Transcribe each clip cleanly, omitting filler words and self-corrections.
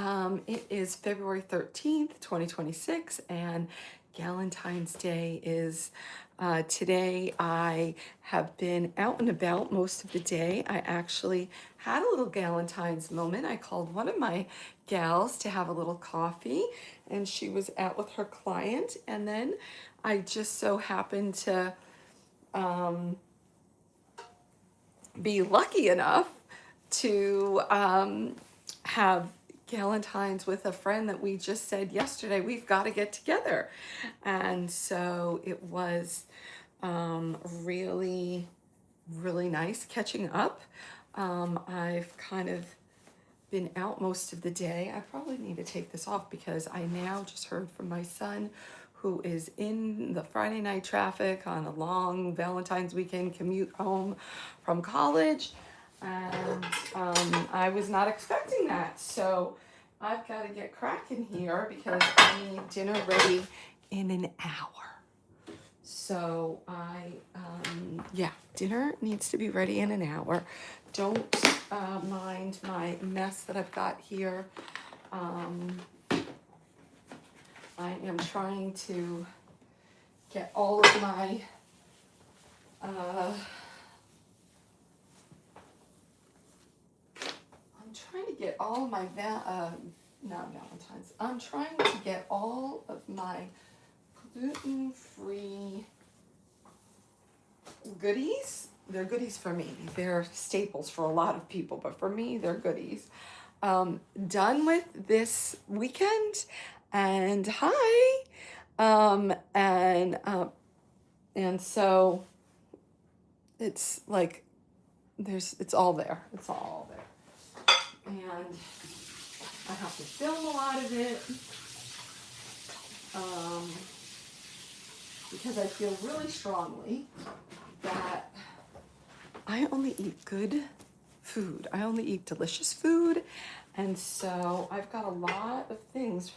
It is February 13th, 2026, and Valentine's Day is today. I have been out and about most of the day. I actually had a little Valentine's moment. I called one of my gals to have a little coffee, and she was out with her client, and then I just so happened to be lucky enough to have Galentine's with a friend that we just said yesterday, we've got to get together. And so it was really, really nice catching up. I've kind of been out most of the day. I probably need to take this off because I now just heard from my son who is in the Friday night traffic on a long Valentine's weekend commute home from college. And I was not expecting that. So I've got to get cracking here because I need dinner ready in an hour. So yeah, dinner needs to be ready in an hour. Don't mind my mess that I've got here. I am trying to get all of my I'm trying to get all of my not Valentine's. I'm trying to get all of my gluten-free goodies. They're goodies for me. They're staples for a lot of people, but for me, they're goodies. Done with this weekend, and hi, and so it's like it's all there. It's all there, and I have to film a lot of it because I feel really strongly that I only eat good food. I only eat delicious food. And so I've got a lot of things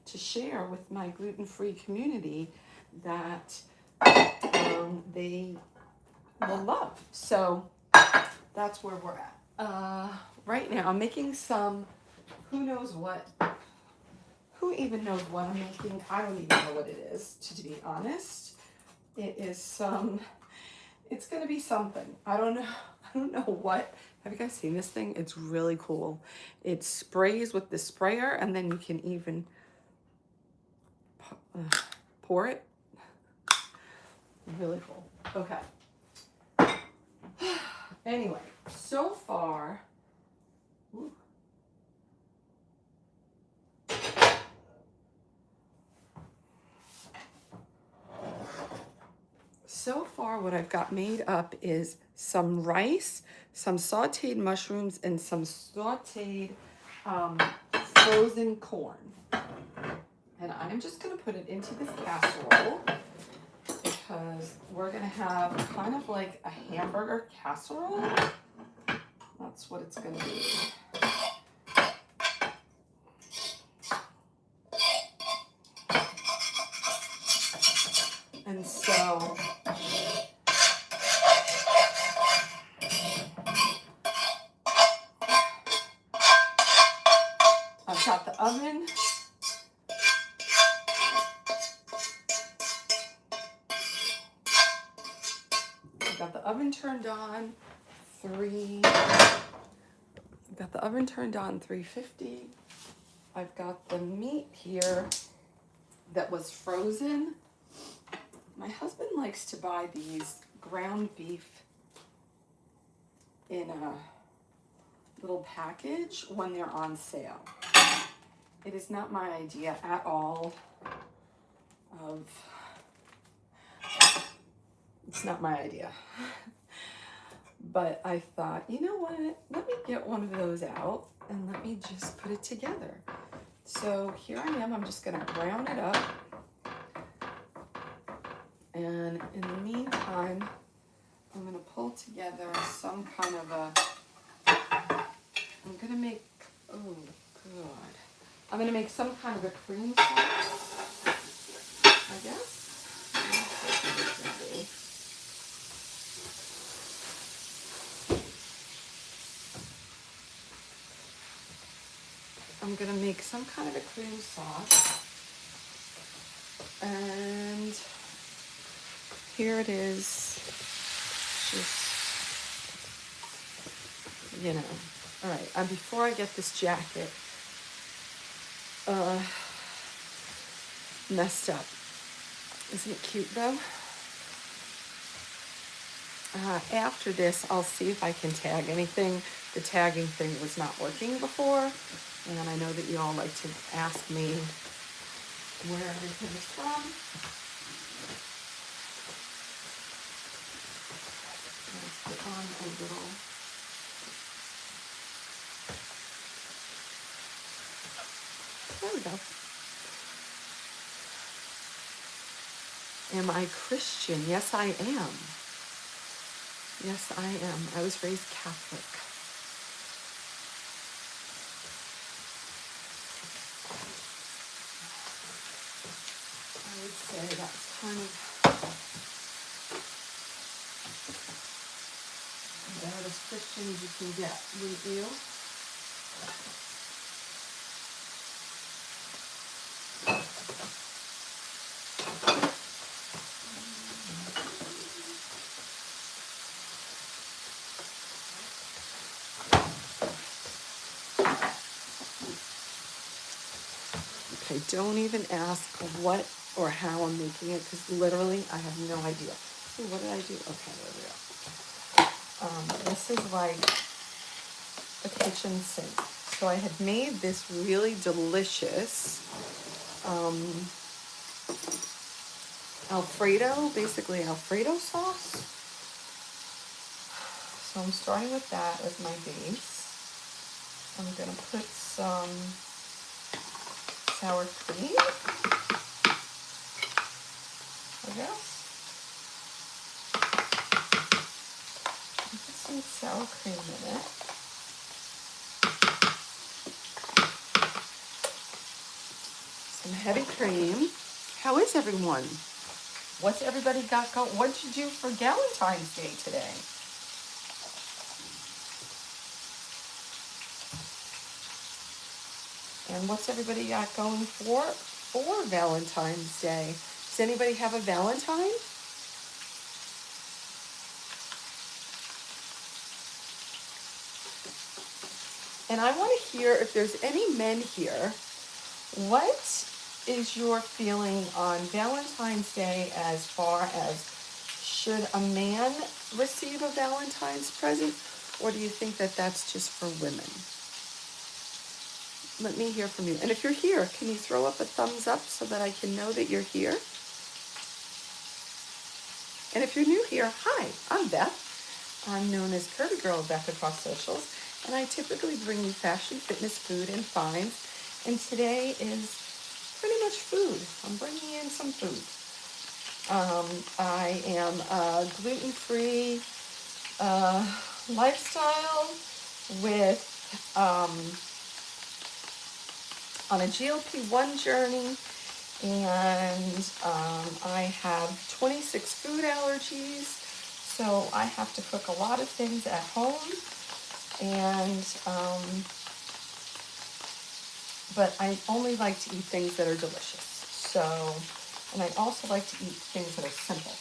to share with my gluten-free community that they will love. So that's where we're at. Right now I'm making some, who knows what, who even knows what I'm making? I don't even know what it is, to be honest. It is it's gonna be something. I don't know what. Have you guys seen this thing? It's really cool. It sprays with the sprayer and then you can even pour it. Really cool. Okay. Anyway, so far, what I've got made up is some rice, some sauteed mushrooms, and some sauteed frozen corn. And I'm just going to put it into this casserole because we're going to have kind of like a hamburger casserole. That's what it's going to be. And so I've got the oven. I've got the oven turned on. I've got the oven turned on 350. I've got the meat here that was frozen. My husband likes to buy these ground beef in a little package when they're on sale. It is not my idea at all it's not my idea. But I thought, you know what, let me get one of those out and let me just put it together. So here I am, I'm just gonna brown it up. And in the meantime, I'm gonna pull together some kind of I'm gonna make some kind of a cream sauce, I guess. I'm gonna make some kind of a cream sauce. And here it is, just, you know. All right, before I get this jacket messed up. Isn't it cute though? After this, I'll see if I can tag anything. The tagging thing was not working before, and I know that you all like to ask me where everything is from. Let's put on a little. There we go. Am I Christian? Yes, I am. Yes, I am. I was raised Catholic. I would say that's kind of about as Christian as you can get, wouldn't you? Okay, don't even ask what or how I'm making it, because literally I have no idea. Ooh, what did I do? Okay, there we go. This is like a kitchen sink. So I had made this really delicious Alfredo, basically Alfredo sauce. So I'm starting with that as my base. I'm gonna put some sour cream, I guess. Put some sour cream in it. Some heavy cream. How is everyone? What's everybody got going? What did you do for Valentine's Day today? And what's everybody got going for Valentine's Day? Does anybody have a Valentine? And I want to hear if there's any men here. What is your feeling on Valentine's Day as far as should a man receive a Valentine's present, or do you think that that's just for women? Let me hear from you. And if you're here, can you throw up a thumbs up so that I can know that you're here? And if you're new here, hi, I'm Beth. I'm known as Curvygirlbeth across socials, and I typically bring you fashion, fitness, food, and finds. And today is pretty much food. I'm bringing in some food. I am a gluten-free lifestyle with on a GLP-1 journey, and I have 26 food allergies, so I have to cook a lot of things at home, and but I only like to eat things that are delicious. So, and I also like to eat things that are simple.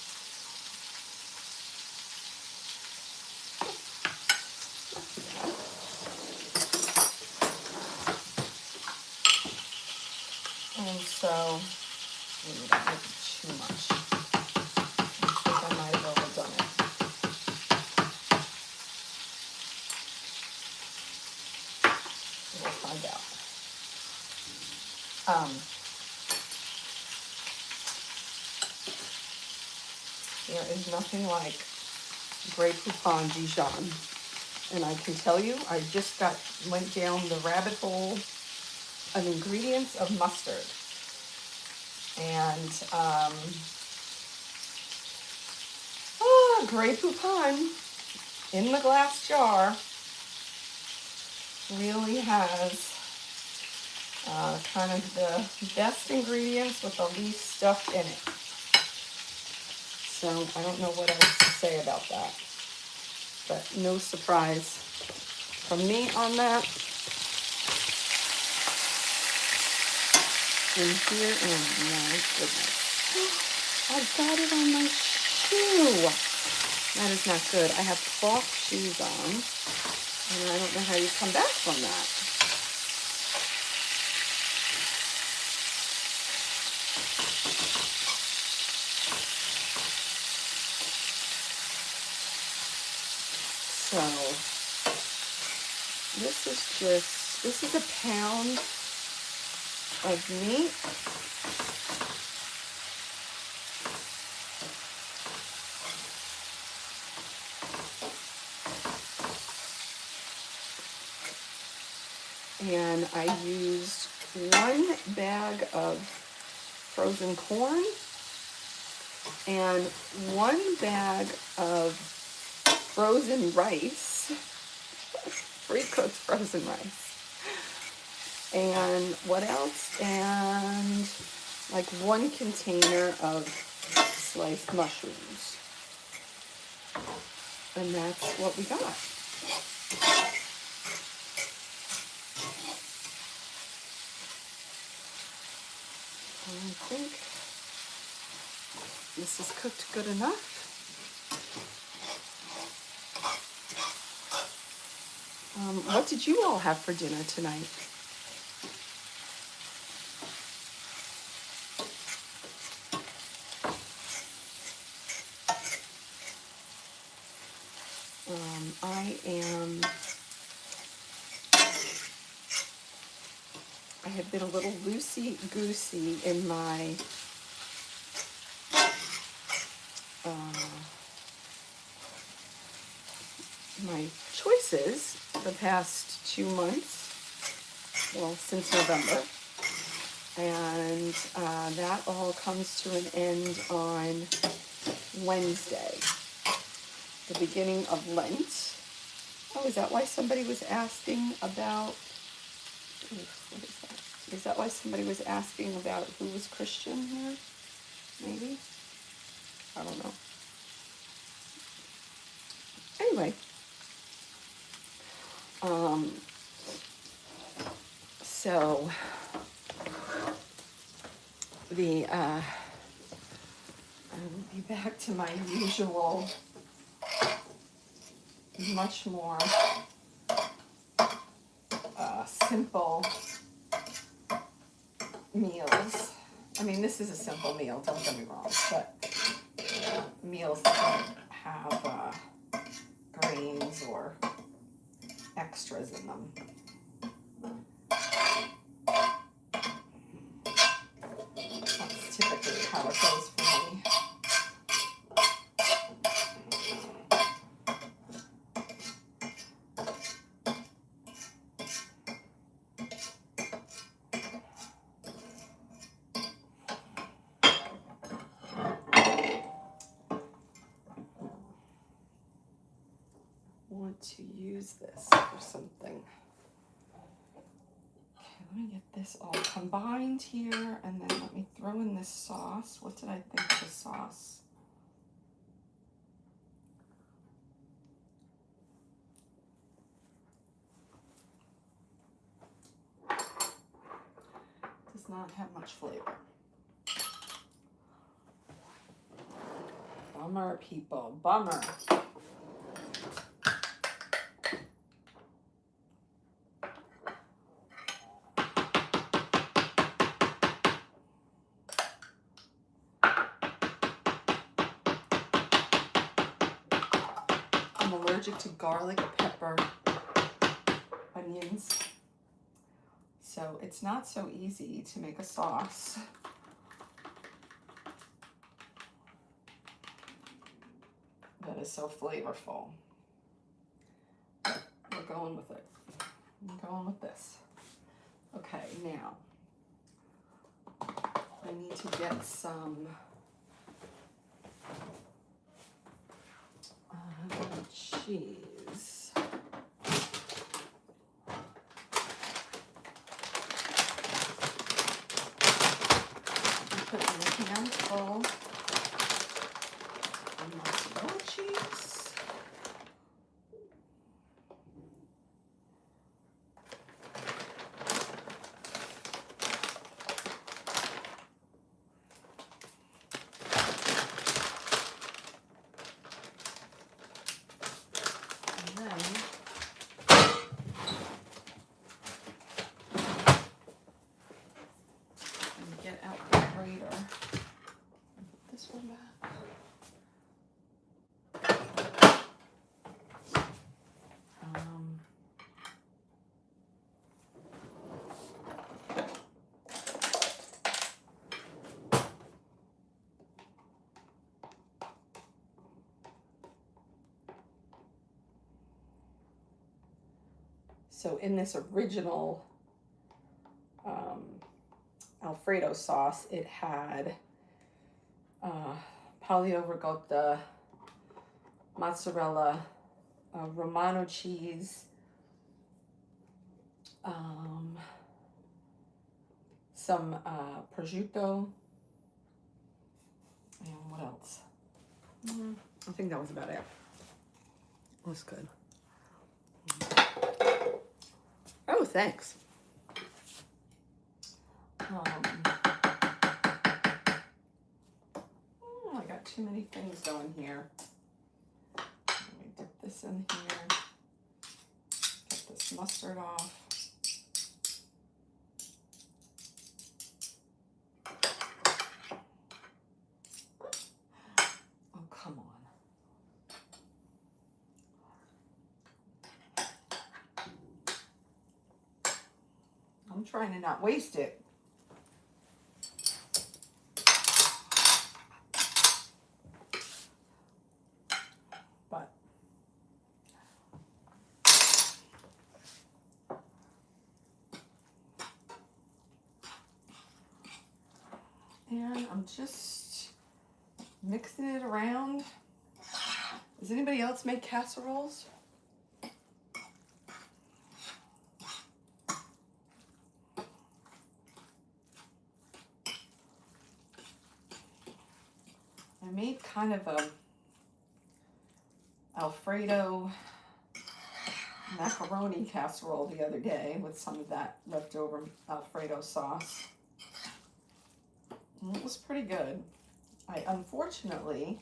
And so, maybe that might be too much. I think I might have overdone it. We'll find out. There is nothing like Grey Poupon Dijon. And I can tell you, I just went down the rabbit hole of ingredients of mustard. And Grey Poupon in the glass jar really has kind of the best ingredients with the least stuff in it. So I don't know what else to say about that. But no surprise from me on that. And here, oh my goodness. I've got it on my shoe. That is not good. I have cloth shoes on, and I don't know how you come back from that. So, this is a pound of meat. And I used 1 bag of frozen corn and 1 bag of frozen rice, pre-cooked frozen rice. And what else? And like 1 container of sliced mushrooms. And that's what we got. I think this is cooked good enough. What did you all have for dinner tonight? I have been a little loosey-goosey in my my choices the past 2 months, well, since November, and that all comes to an end on Wednesday, the beginning of Lent. Oh, is that why somebody was asking about, what is that? Is that why somebody was asking about who was Christian here? Maybe? I don't know. Anyway. So I will be back to my usual, much more simple meals. I mean, this is a simple meal, don't get me wrong, but meals that don't have grains or extras in them. That's typically how it goes for me. Want to use this for something. Okay, let me get this all combined here, and then let me throw in this sauce. What did I think of the sauce? Does not have much flavor. Bummer, people, bummer. I'm allergic to garlic, pepper, onions. So it's not so easy to make a sauce. That is so flavorful. We're going with it. I'm going with this. Okay, now I need to get some cheese. Put in a handful of mozzarella cheese. So in this original Alfredo sauce, it had Palio ricotta, mozzarella, Romano cheese, some prosciutto, and what else? I think that was about it. It was good. Oh, thanks. I got too many things going here. Let me dip this in here. Get this mustard off. Oh, come on. I'm trying to not waste it. And I'm just mixing it around. Does anybody else make casseroles? I made kind of a Alfredo macaroni casserole the other day with some of that leftover Alfredo sauce. And it was pretty good. I unfortunately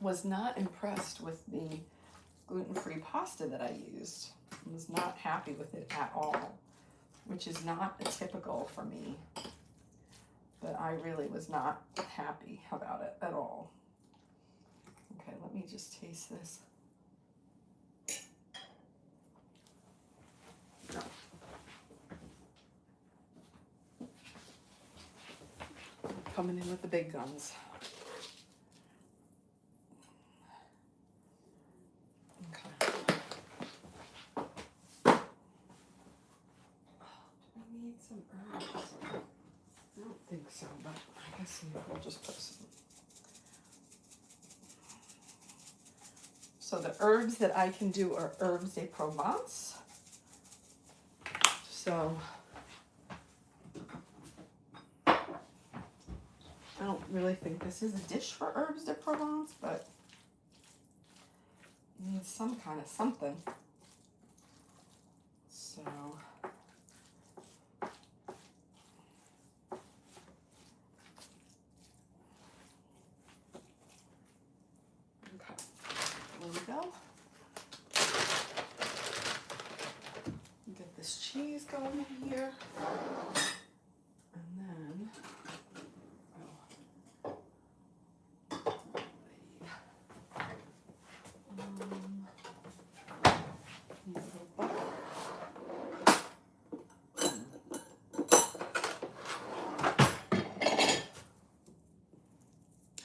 was not impressed with the gluten-free pasta that I used. I was not happy with it at all, which is not typical for me. But I really was not happy about it at all. Okay, let me just taste this. No. Coming in with the big guns. Okay. Do I need some herbs? I don't think so, but I guess we'll just put some. So the herbs that I can do are herbs de Provence. So I don't really think this is a dish for herbs de Provence, but it needs some kind of something. So okay, there we go. Get this cheese going in here. And then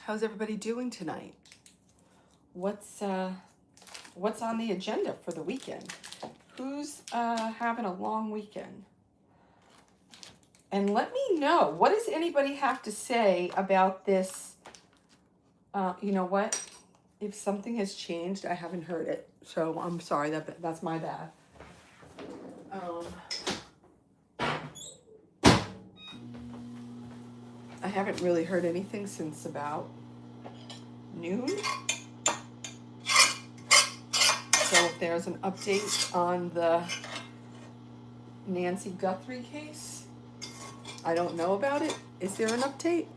how's everybody doing tonight? What's on the agenda for the weekend? Who's having a long weekend? And let me know, what does anybody have to say about this? You know what? If something has changed, I haven't heard it. So I'm sorry, that's my bad. I haven't really heard anything since about noon. So if there's an update on the Nancy Guthrie case, I don't know about it. Is there an update?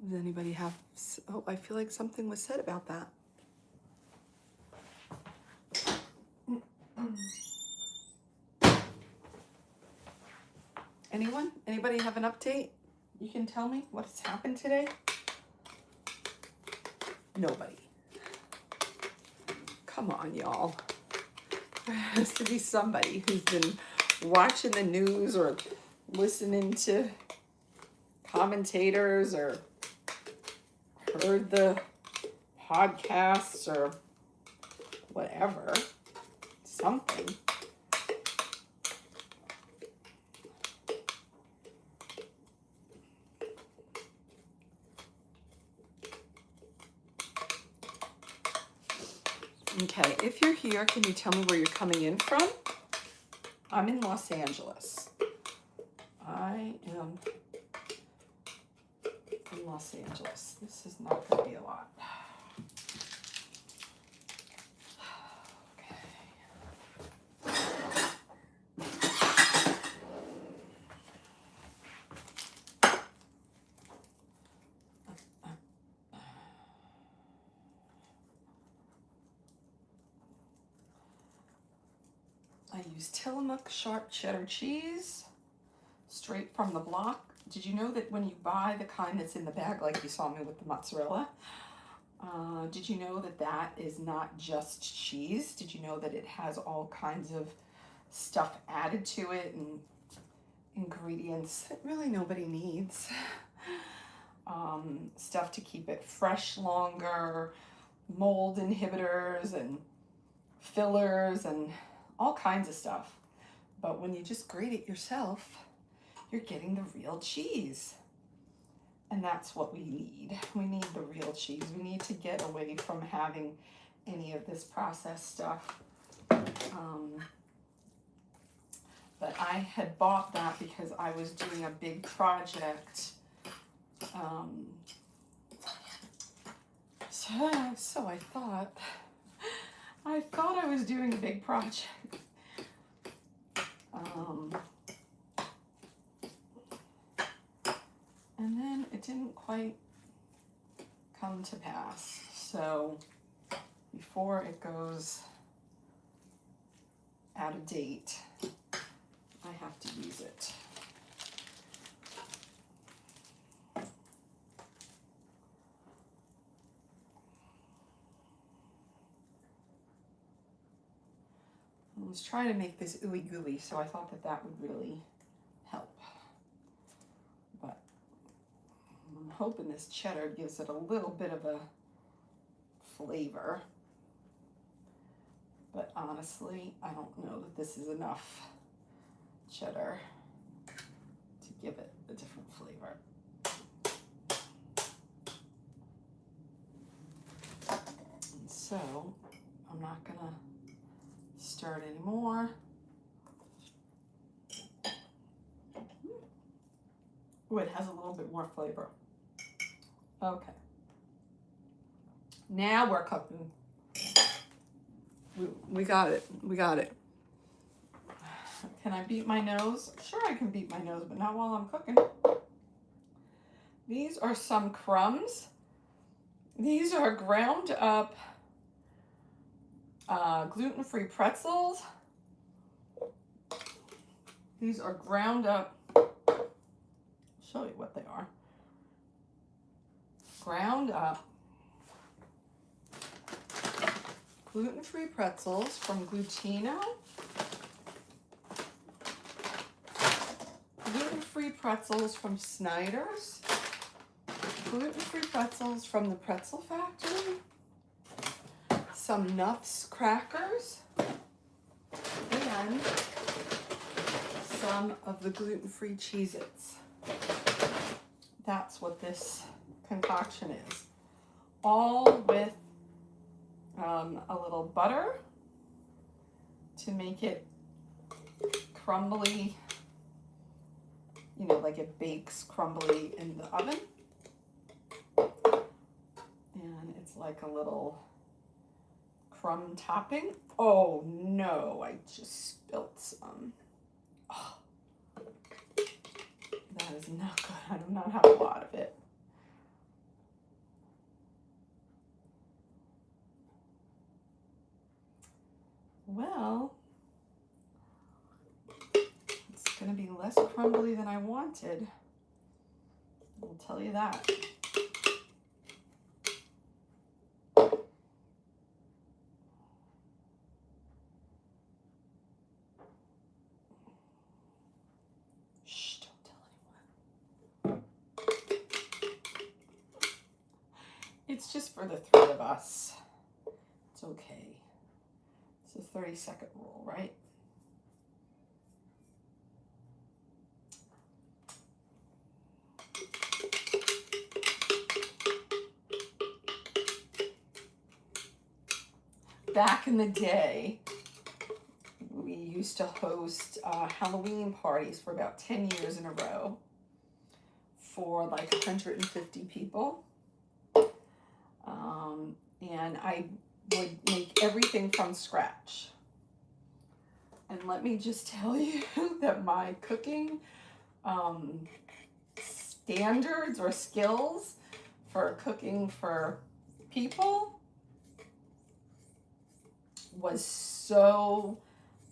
Does anybody have, oh, I feel like something was said about that. anybody have an update? You can tell me what has happened today? Nobody. Come on, y'all. There has to be somebody who's been watching the news or listening to commentators or heard the podcasts or whatever. Something. Okay, if you're here, can you tell me where you're coming in from? I'm in Los Angeles. I am in Los Angeles. This is not going to be a lot. I use Tillamook sharp cheddar cheese, straight from the block. Did you know that when you buy the kind that's in the bag, like you saw me with the mozzarella, did you know that that is not just cheese? Did you know that it has all kinds of stuff added to it and ingredients that really nobody needs? Stuff to keep it fresh longer, mold inhibitors and fillers and all kinds of stuff. But when you just grate it yourself, you're getting the real cheese. And that's what we need. We need the real cheese. We need to get away from having any of this processed stuff. But I had bought that because I was doing a big project. So I thought I was doing a big project. And then it didn't quite come to pass. So before it goes out of date, I have to use it. I was trying to make this ooey gooey, so I thought that that would really help. But I'm hoping this cheddar gives it a little bit of a flavor. But honestly, I don't know that this is enough cheddar to give it a different flavor. And so I'm not gonna stir it anymore. Oh, it has a little bit more flavor. Okay. Now we're cooking. We got it. We got it. Can I beat my nose? Sure, I can beat my nose, but not while I'm cooking. These are some crumbs. These are ground up gluten-free pretzels. These are ground up. I'll show you what they are. Ground up gluten-free pretzels from Glutino. Gluten-free pretzels from Snyder's. Gluten-free pretzels from the Pretzel Factory. Some Nuffs crackers. And some of the gluten-free Cheez-Its. That's what this concoction is. All with a little butter to make it crumbly, you know, like it bakes crumbly in the oven. And it's like a little crumb topping. Oh no, I just spilt some. Oh, that is not good. I do not have a lot of it. Well, let's going to be less crumbly than I wanted. I'll tell you that. Shh, don't tell anyone. It's just for the three of us. It's okay. It's a 30-second rule, right? Back in the day, we used to host Halloween parties for about 10 years in a row for like 150 people. And I would make everything from scratch. And let me just tell you that my cooking standards or skills for cooking for people was so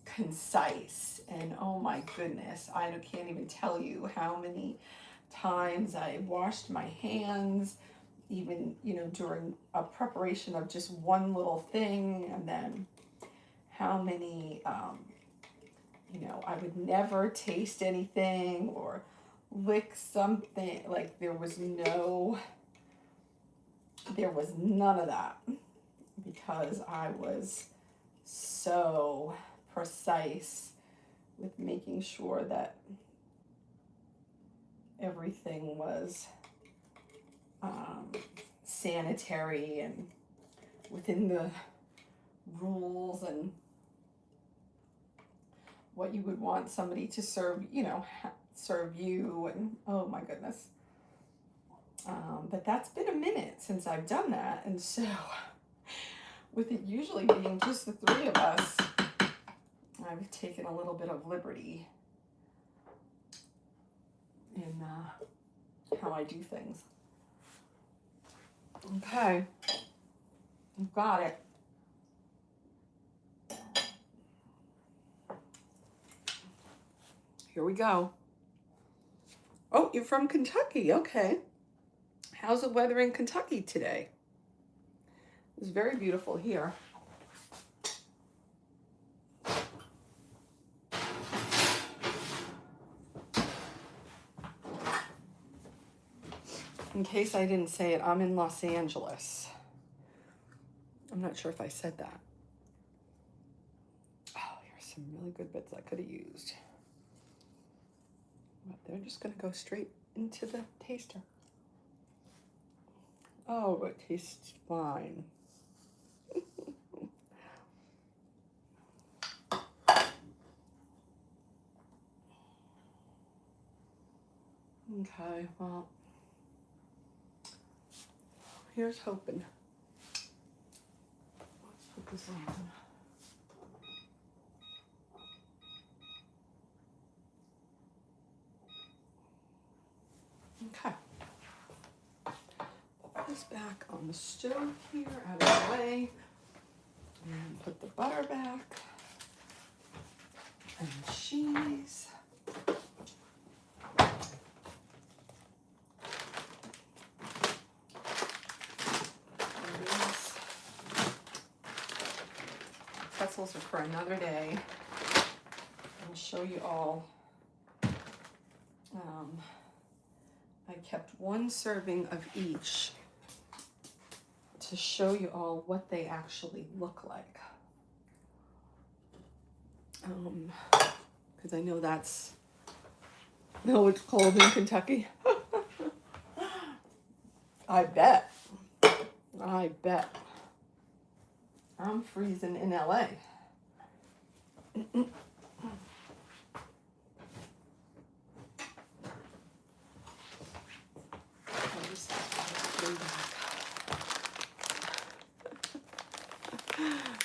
concise, and oh my goodness, I can't even tell you how many times I washed my hands, even, you know, during a preparation of just one little thing, and then how many, you know, I would never taste anything or lick something. Like there was none of that, because I was so precise with making sure that everything was sanitary and within the rules and what you would want somebody to serve, you know, serve you, and oh my goodness. But that's been a minute since I've done that, and so with it usually being just the three of us, I've taken a little bit of liberty in how I do things. Okay, I've got it. Here we go. Oh, you're from Kentucky. Okay. How's the weather in Kentucky today? It's very beautiful here. In case I didn't say it, I'm in Los Angeles. I'm not sure if I said that. Oh, here's some really good bits I could have used. But they're just going to go straight into the taster. Oh, it tastes fine. Okay, well, here's hoping. Let's put this on. Okay. Put this back on the stove here, out of the way. And put the butter back. And cheese. Pretzels are for another day. I'll show you all. I kept one serving of each to show you all what they actually look like. Because I know that's it's cold in Kentucky. I bet. I'm freezing in LA.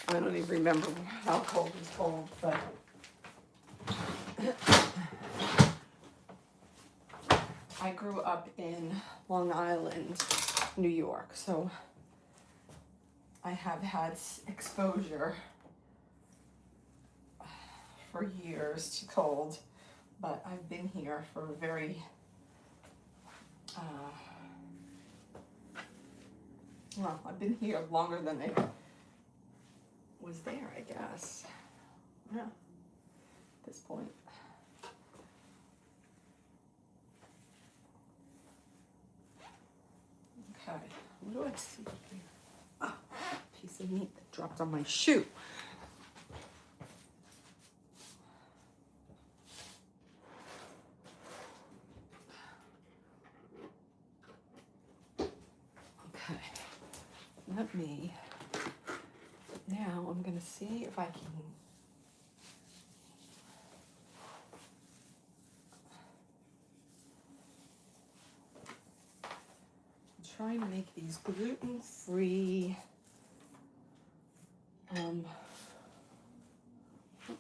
I don't even remember how cold was cold, but I grew up in Long Island, New York, so I have had exposure for years to cold. but I've been here for a very, well, I've been here longer than I was there, I guess. Yeah, at this point. Okay, what do I see here? Ah, piece of meat that dropped on my shoe. Okay, let me, now I'm gonna see if I can trying to make these gluten-free, what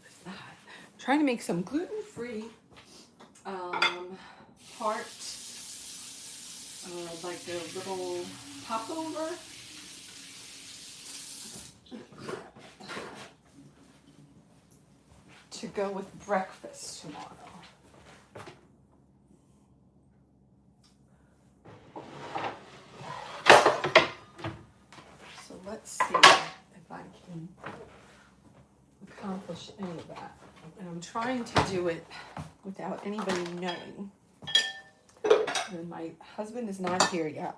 is that? Trying to make some gluten-free part, like a little popover. To go with breakfast tomorrow. So let's see if I can accomplish any of that. And I'm trying to do it without anybody knowing. And my husband is not here yet.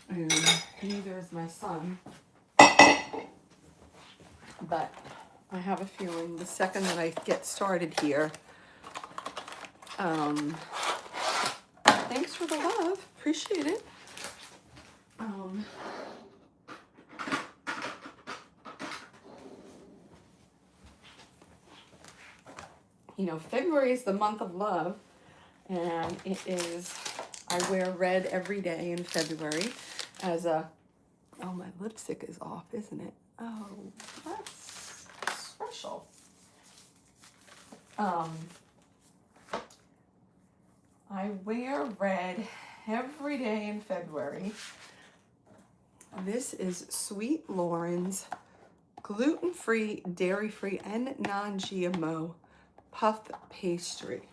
And neither is my son. But I have a feeling the second that I get started here, thanks for the love, appreciate it. You know, February is the month of love, and it is, I wear red every day in February as a, oh, my lipstick is off, isn't it? Oh, that's special. I wear red every day in February. This is Sweet Lauren's gluten-free, dairy-free, and non-GMO puff pastry.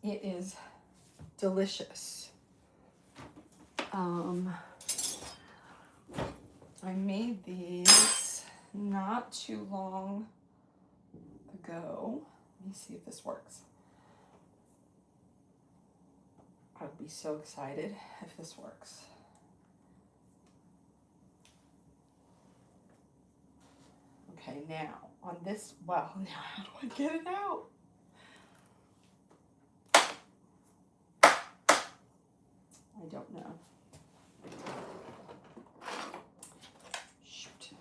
It is delicious. I made these not too long ago. Let me see if this works. I would be so excited if this works. Okay, now on this, well, now how do I get it out? I don't know. Shoot.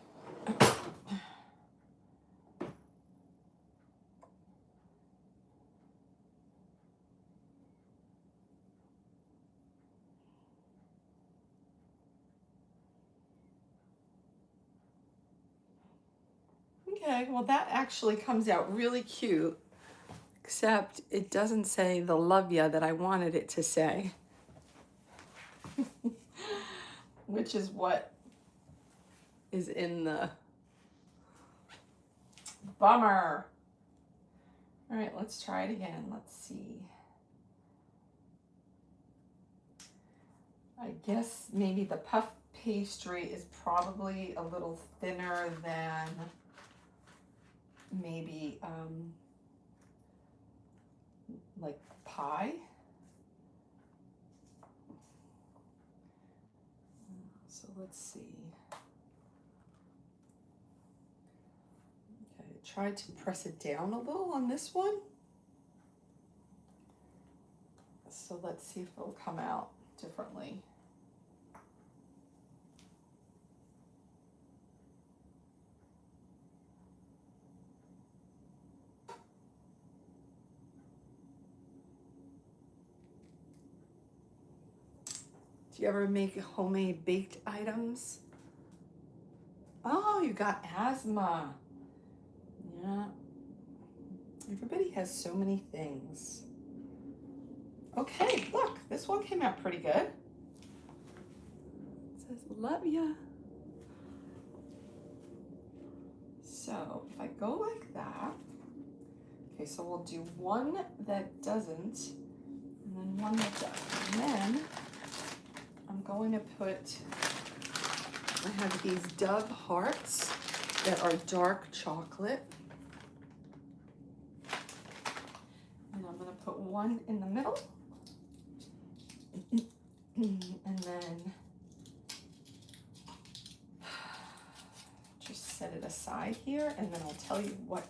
Okay, well that actually comes out really cute, except it doesn't say the love ya that I wanted it to say. Which is what is in the bummer. All right, let's try it again. Let's see. I guess maybe the puff pastry is probably a little thinner than maybe like pie. So let's see. Okay, try to press it down a little on this one. So let's see if it'll come out differently. Do you ever make homemade baked items? Oh, you got asthma. Yeah. Everybody has so many things. Okay, look, this one came out pretty good. It says, love ya. So if I go like that, okay, so we'll do one that doesn't, and then one that does. And then I'm going to put, I have these Dove hearts that are dark chocolate. And I'm going to put one in the middle. And then just set it aside here, and then I'll tell you what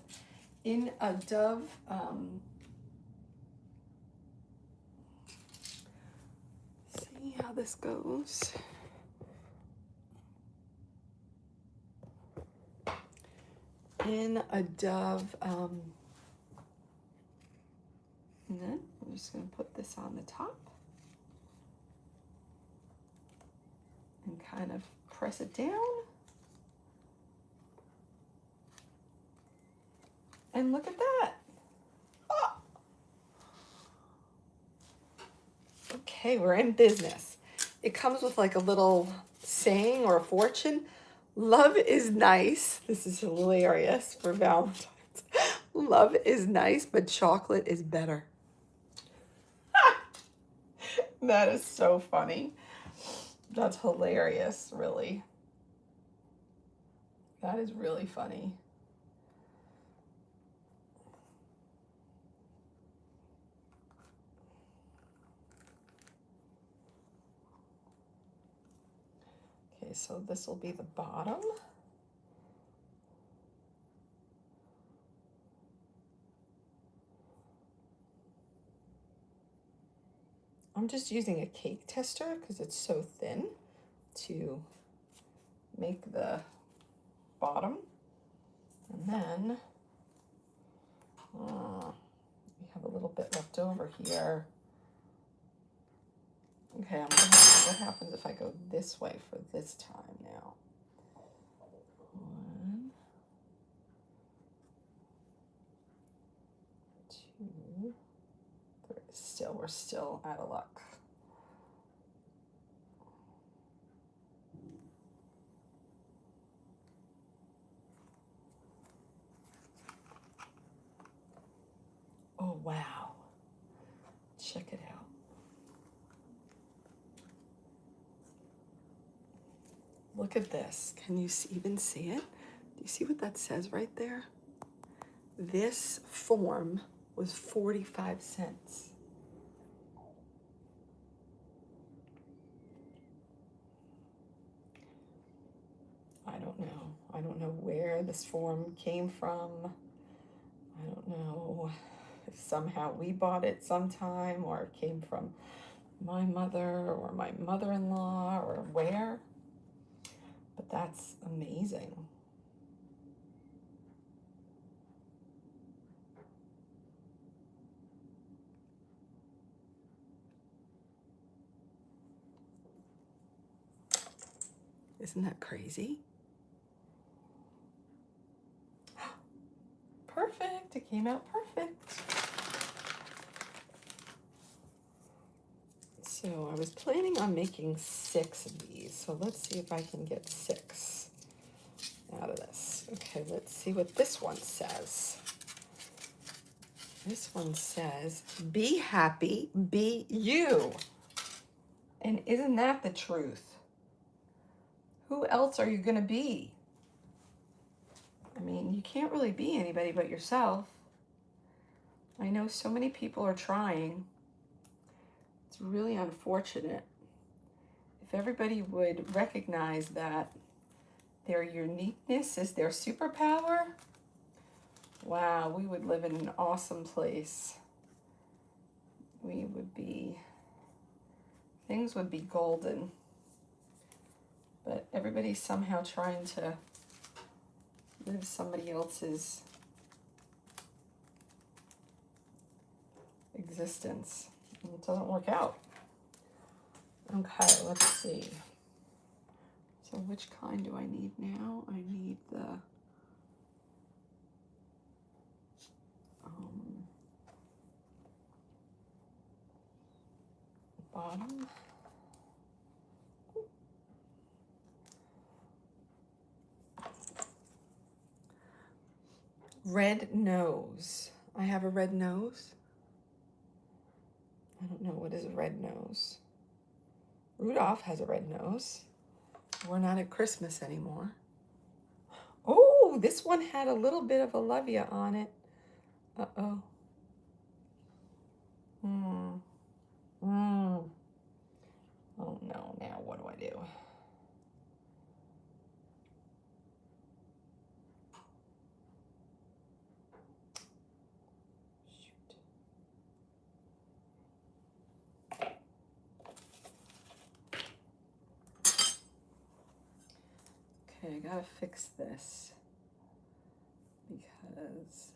in a Dove see how this goes. In a Dove, and then I'm just going to put this on the top and kind of press it down. And look at that. Oh. Okay, we're in business. It comes with like a little saying or a fortune. Love is nice. This is hilarious for Valentine's. Love is nice, but chocolate is better. That is so funny. That's hilarious, really. That is really funny. Okay, so this will be the bottom. I'm just using a cake tester because it's so thin to make the bottom. And then we have a little bit left over here. Okay, I'm gonna see what happens if I go this way for this time now. 1, 2, 3. Still, we're still out of luck. Oh, wow. Check it out. Look at this. Can you even see it? Do you see what that says right there? This form was 45 cents. I don't know. I don't know where this form came from. I don't know if somehow we bought it sometime or it came from my mother or my mother-in-law or where. But that's amazing. Isn't that crazy? Perfect. It came out perfect. So I was planning on making 6 of these. So let's see if I can get 6 out of this. Okay, let's see what this one says. This one says, be happy, be you. And isn't that the truth? Who else are you going to be? I mean, you can't really be anybody but yourself. I know so many people are trying. It's really unfortunate. If everybody would recognize that their uniqueness is their superpower, wow, we would live in an awesome place. We would be, things would be golden. But everybody's somehow trying to live somebody else's existence. And it doesn't work out. Okay, let's see. So which kind do I need now? I need the bottom. red nose. I have a red nose. I don't know, what is a red nose? Rudolph has a red nose. We're not at Christmas anymore. Oh, this one had a little bit of a love ya on it. Uh-oh. Oh no, now what do I do? Shoot. Okay, I gotta fix this because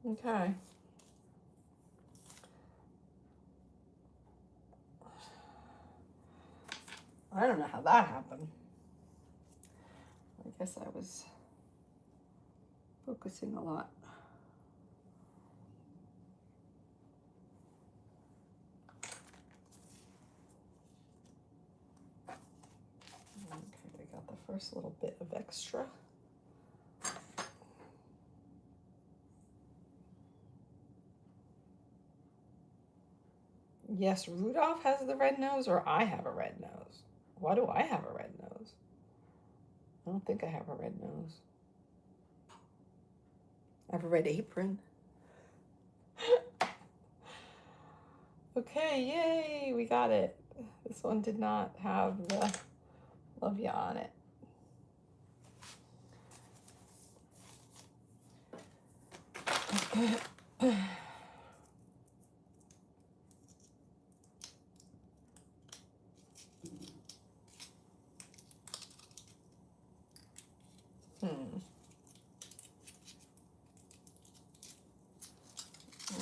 okay. I don't know how that happened. I guess I was focusing a lot. Okay, I got the first little bit of extra. Yes, Rudolph has the red nose, or I have a red nose. Why do I have a red nose? I don't think I have a red nose. I have a red apron. Okay, yay, we got it. This one did not have the love ya on it.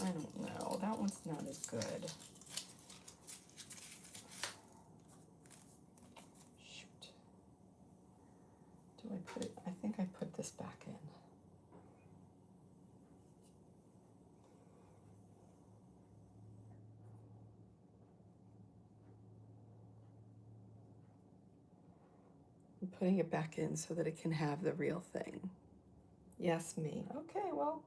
I don't know. That one's not as good. Shoot. Do I put it? I think I put this back in. I'm putting it back in so that it can have the real thing. Yes, me. Okay, well,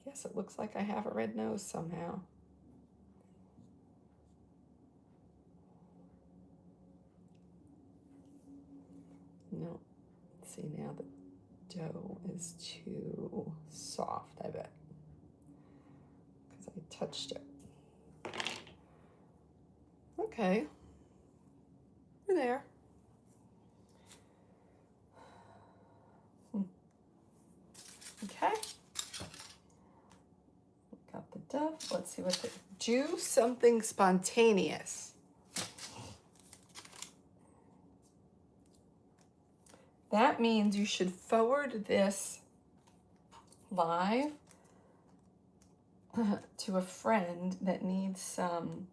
I guess it looks like I have a red nose somehow. No. See, now the dough is too soft, I bet, because I touched it. Okay. We're there. Okay. Got the dough. Let's see what the do something spontaneous. That means you should forward this live to a friend that needs some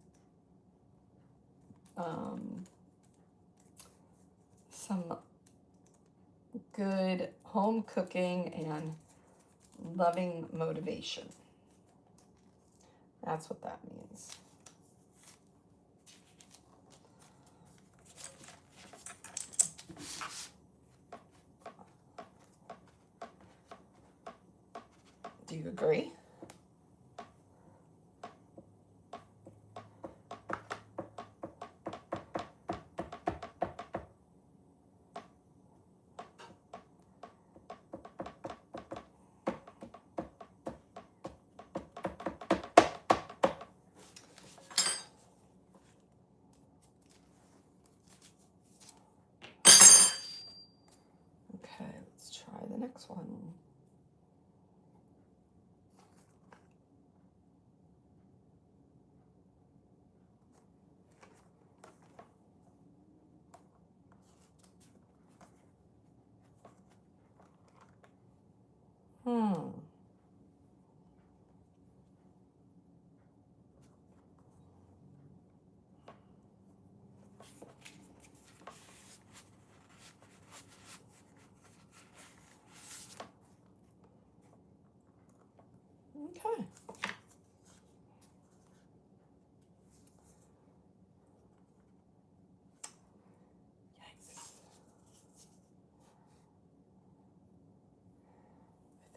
good home cooking and loving motivation. That's what that means. Do you agree? Okay, let's try the next one.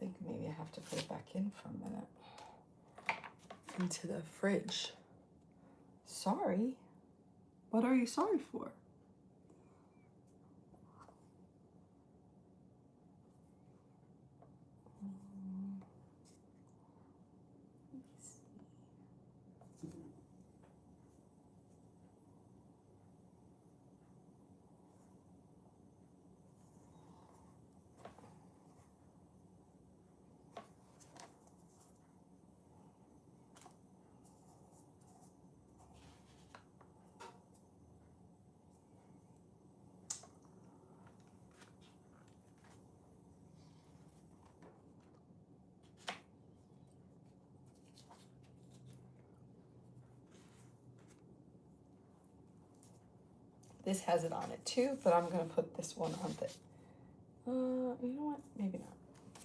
think maybe I have to put it back in for a minute. Into the fridge. Sorry. What are you sorry for? This has it on it too, but I'm gonna put this one on the, you know what, maybe not.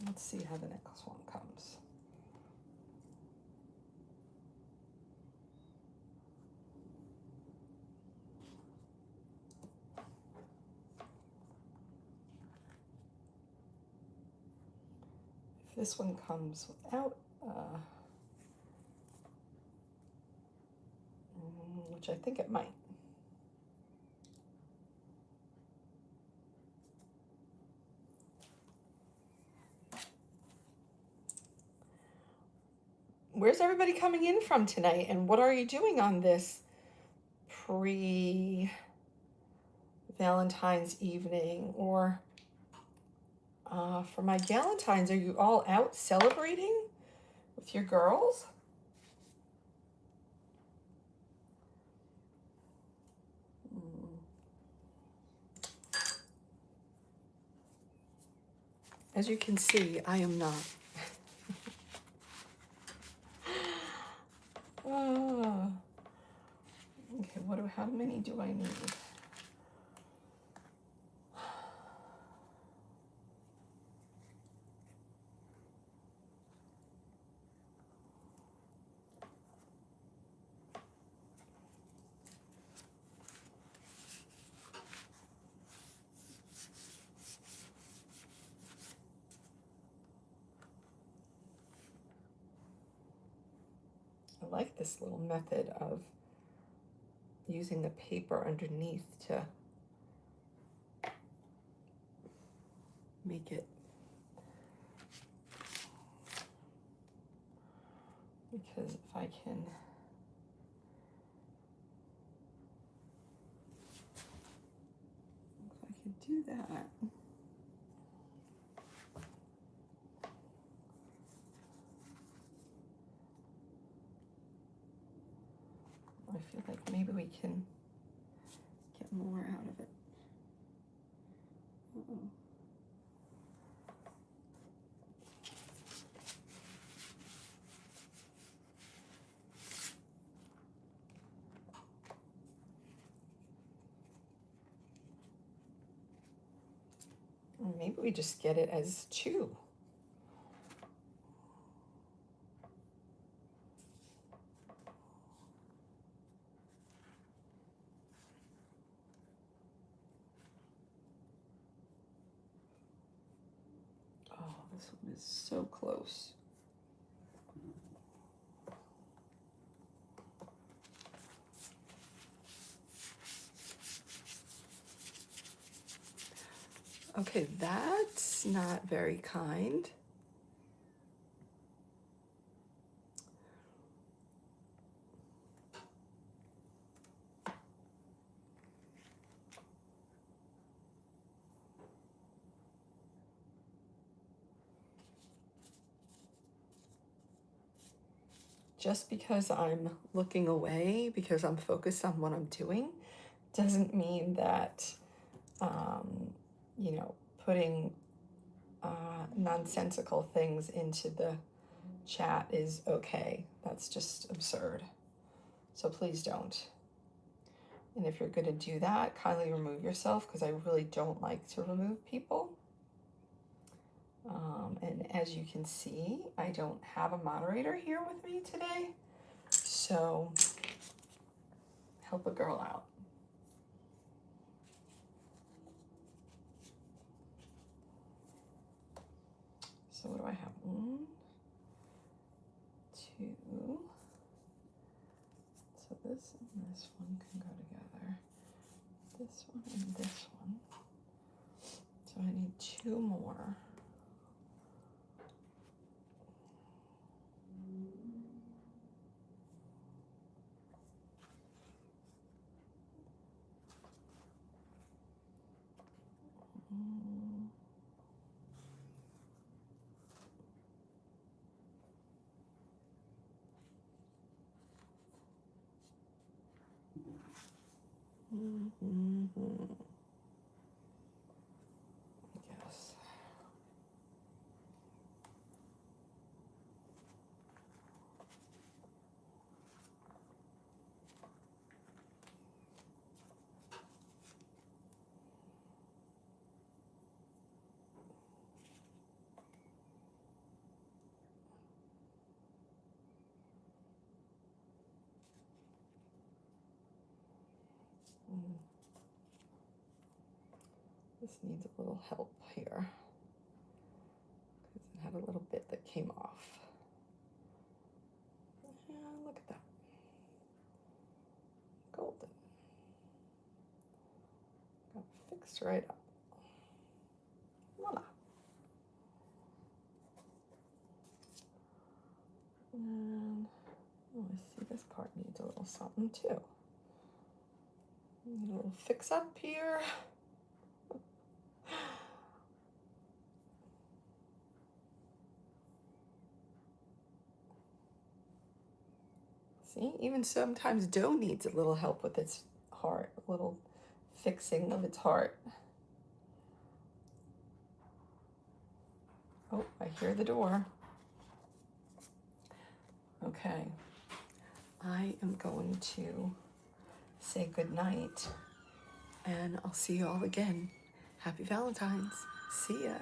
Let's see how the next one comes. If this one comes without, which I think it might. Where's everybody coming in from tonight, and what are you doing on this pre-Valentine's evening, or for my Galentines? Are you all out celebrating with your girls? As you can see, I am not. Okay, how many do I need? I like this little method of using the paper underneath to make it, because if I can do that. I feel like maybe we can get more out of it. Or maybe we just get it as two. This one is so close. Okay, that's not very kind. Just because I'm looking away, because I'm focused on what I'm doing, doesn't mean that, you know, putting nonsensical things into the chat is okay. That's just absurd. So please don't. And if you're going to do that, kindly remove yourself, because I really don't like to remove people. And as you can see, I don't have a moderator here with me today, so help a girl out. So what do I have? 1, 2. So this and this one can go together. This one and this one. So I need 2 more. Yes. This needs a little help here because it had a little bit that came off. Yeah, look at that. Golden. Got fixed right up. Voila. And oh, I see this part needs a little something too. Need a little fix up here. See, even sometimes dough needs a little help with its heart, a little fixing of its heart. Oh, I hear the door. Okay, I am going to say good night, and I'll see you all again. Happy Valentine's. See ya.